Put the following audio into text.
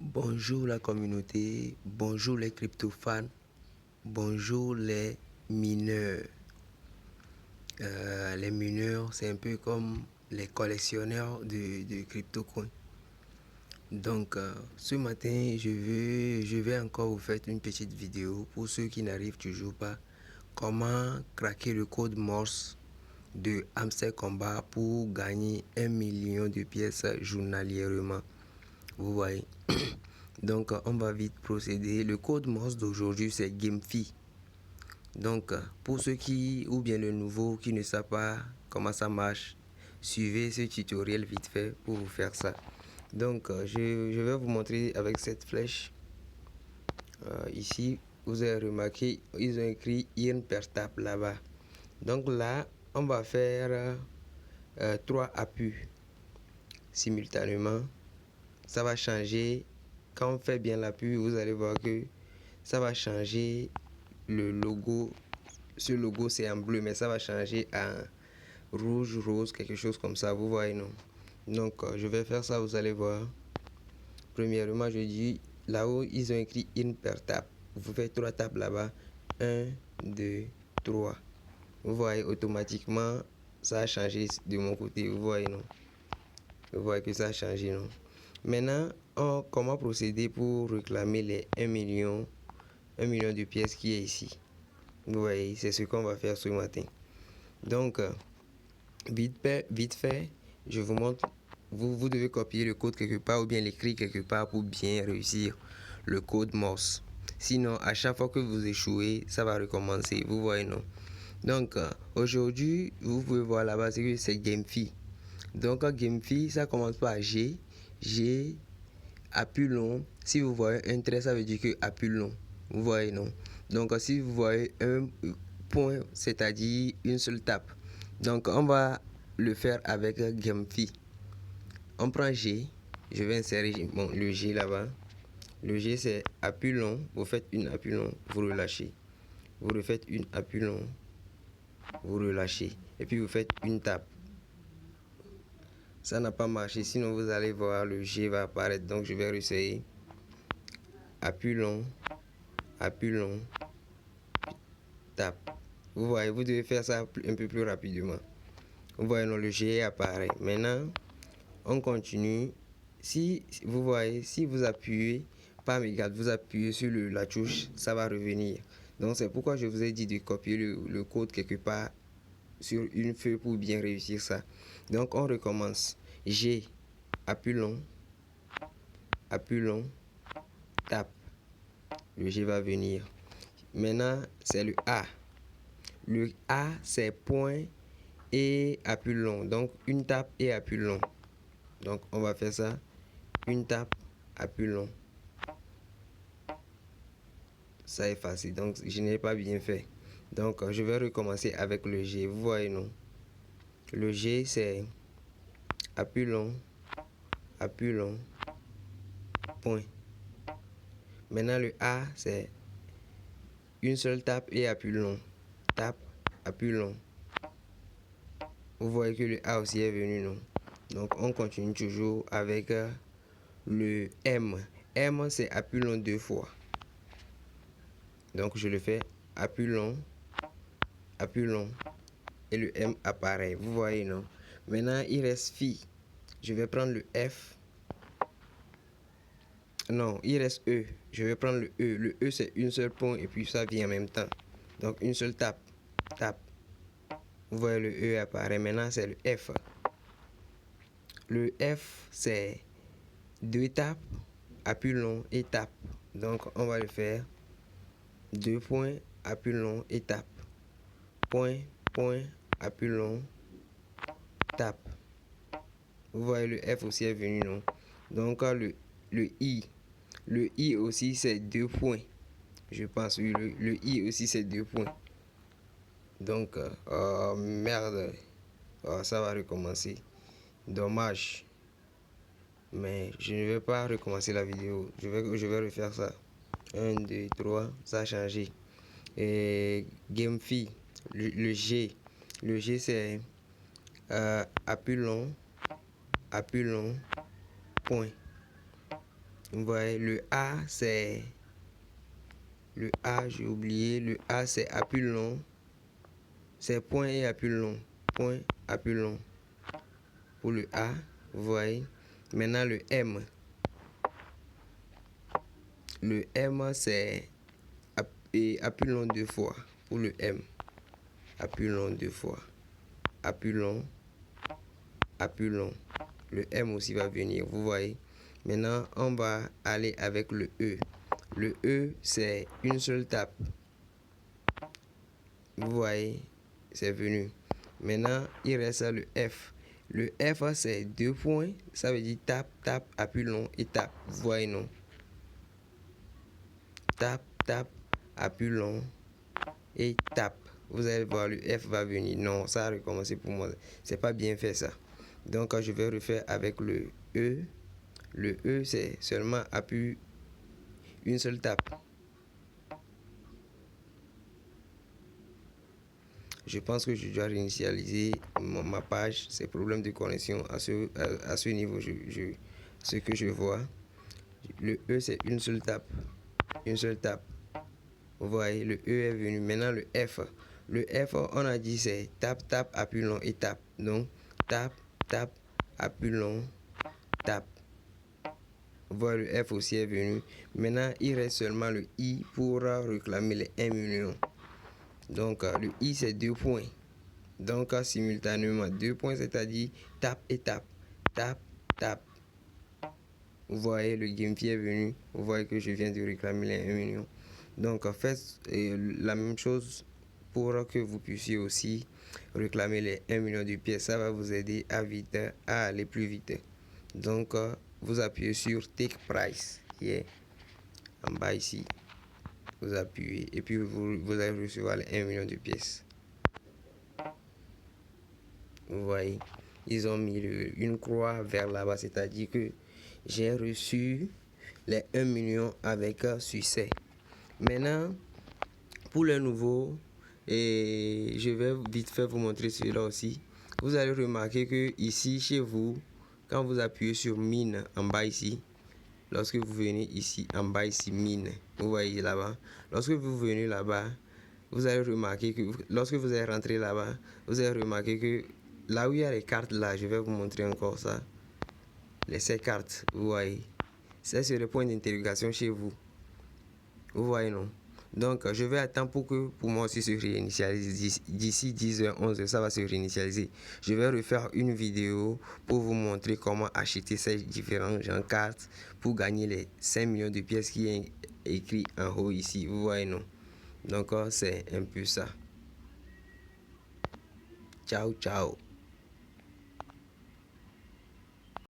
Bonjour la communauté, bonjour les crypto-fans, bonjour les mineurs. Les mineurs, c'est un peu comme les collectionneurs de crypto-coins. Donc, ce matin, je vais encore vous faire une petite vidéo pour ceux qui n'arrivent toujours pas. Comment craquer le code Morse de Hamster Combat pour gagner 1 million de pièces journalièrement. Vous voyez. Donc, on va vite procéder. Le code Morse d'aujourd'hui, c'est GameFi. Donc, pour ceux qui, ou bien le nouveau, qui ne savent pas comment ça marche, suivez ce tutoriel vite fait pour vous faire ça. Donc, je vais vous montrer avec cette flèche. Ici, vous avez remarqué, ils ont écrit Earn per tap là-bas. Donc là, on va faire 3 appuis simultanément. Ça va changer. Quand on fait bien l'appui, vous allez voir que ça va changer le logo. Ce logo, c'est en bleu, mais ça va changer en rouge, rose, quelque chose comme ça. Vous voyez, non? Donc, je vais faire ça, vous allez voir. Premièrement, je dis là-haut, ils ont écrit in per tap. Vous faites 3 tapes là-bas. 1, 2, 3. Vous voyez, automatiquement, ça a changé de mon côté. Vous voyez, non? Vous voyez que ça a changé, non? Maintenant, comment procéder pour réclamer les 1 million de pièces qui est ici? Vous voyez, c'est ce qu'on va faire ce matin. Donc, vite fait, je vous montre. Vous devez copier le code quelque part ou bien l'écrire quelque part pour bien réussir le code Morse. Sinon, à chaque fois que vous échouez, ça va recommencer. Vous voyez, non? Donc, aujourd'hui, vous pouvez voir là-bas, c'est GameFi. Donc, GameFi, ça commence par G. G, appui long. Si vous voyez un trait, ça veut dire que appui long. Vous voyez, non? Donc, si vous voyez un point, c'est-à-dire une seule tape. Donc, on va le faire avec GameFi. On prend G. Je vais insérer le G là-bas. Le G, c'est appui long. Vous faites une appui long, vous relâchez. Vous refaites une appui long, vous relâchez. Et puis, vous faites une tape. Ça n'a pas marché, sinon vous allez voir le G va apparaître. Donc je vais réessayer. Appui long, tape. Vous voyez, vous devez faire ça un peu plus rapidement. Vous voyez, non, le G apparaît. Maintenant, on continue. Si vous voyez, si vous appuyez, pas mégarde, vous appuyez sur la touche, ça va revenir. Donc c'est pourquoi je vous ai dit de copier le code quelque part sur une feuille pour bien réussir ça. Donc on recommence. G, appui long, tape. Le G va venir. Maintenant, c'est le A. Le A, c'est point et appui long. Donc, une tape et appui long. Donc, on va faire ça. Une tape, appui long. Ça est facile. Donc, je n'ai pas bien fait. Donc, je vais recommencer avec le G. Vous voyez, non? Le G, c'est appui long, point. Maintenant, le A, c'est une seule tape et appui long. Tape, appui long. Vous voyez que le A aussi est venu, non? Donc, on continue toujours avec le M. M, c'est appui long 2 fois. Donc, je le fais appui long. Et le M apparaît. Vous voyez, non? Maintenant, il reste Phi. Je vais prendre le F. Non, il reste E. Je vais prendre le E. Le E, c'est une seule point et puis ça vient en même temps. Donc, une seule tape. Tape. Vous voyez, le E apparaît. Maintenant, c'est le F. Le F, c'est 2 tapes, appui long et tape. Donc, on va le faire. 2 points, appui long et tape. Point, appui long, tape. Vous voyez, le F aussi est venu, non? Donc, le I. Le I aussi, c'est 2 points. Je pense, oui, le I aussi, c'est 2 points. Donc, oh, merde. Oh, ça va recommencer. Dommage. Mais je ne vais pas recommencer la vidéo. Je vais refaire ça. 1, 2, 3. Ça a changé. Et GameFi. Le G. Le G, c'est appui long, point. Vous voyez, le A, c'est... Le A, j'ai oublié. Le A, c'est A plus long. C'est point et A plus long. Point, A plus long. Pour le A, vous voyez. Maintenant, le M. Le M, c'est A plus long 2 fois. Pour le M. A plus long 2 fois. A plus long. A plus long. Le M aussi va venir, vous voyez. Maintenant, on va aller avec le E. Le E, c'est une seule tape. Vous voyez, c'est venu. Maintenant, il reste le F. Le F, c'est 2 points. Ça veut dire tape, tape, A plus long et tape. Vous voyez, non? Tape, tape, A plus long et tape. Vous allez voir, le F va venir. Non, ça a recommencé pour moi. C'est pas bien fait, ça. Donc, je vais refaire avec le E. Le E, c'est seulement appuie une seule tape. Je pense que je dois réinitialiser ma page. C'est problème de connexion à ce niveau. Ce que je vois. Le E, c'est une seule tape. Une seule tape. Vous voyez, le E est venu. Maintenant, le F. Le F, on a dit c'est tape, tape, appuie long et tape. Donc, tape, tape, appuie long, tape. Vous voyez, le F aussi est venu. Maintenant, il reste seulement le I pour réclamer les 1 million. Donc, le I, c'est 2 points. Donc, simultanément, 2 points, c'est-à-dire tape et tape. Tape, tape. Vous voyez, le GameFi est venu. Vous voyez que je viens de réclamer les 1 million. Donc, faites la même chose pour que vous puissiez aussi réclamer les 1 million de pièces. Ça va vous aider à aller plus vite. Donc, vous appuyez sur Take Price, qui est en bas ici. Vous appuyez et puis vous allez recevoir les 1 million de pièces. Vous voyez, ils ont mis une croix vers là-bas, c'est-à-dire que j'ai reçu les 1 million avec succès. Maintenant, pour le nouveau, et je vais vite fait vous montrer cela aussi. Vous allez remarquer que ici, chez vous, quand vous appuyez sur mine en bas ici, lorsque vous venez ici en bas ici, mine, vous voyez là-bas, lorsque vous venez là-bas, vous allez remarquer que lorsque vous allez rentrer là-bas, vous allez remarquer que là où il y a les cartes là, je vais vous montrer encore ça. Ces cartes, vous voyez, c'est sur le point d'interrogation chez vous. Vous voyez, non? Donc, je vais attendre pour moi aussi se réinitialiser. D'ici 10h, 11h, ça va se réinitialiser. Je vais refaire une vidéo pour vous montrer comment acheter ces différents cartes pour gagner les 5 millions de pièces qui est écrit en haut ici. Vous voyez, non? Donc, c'est un peu ça. Ciao, ciao.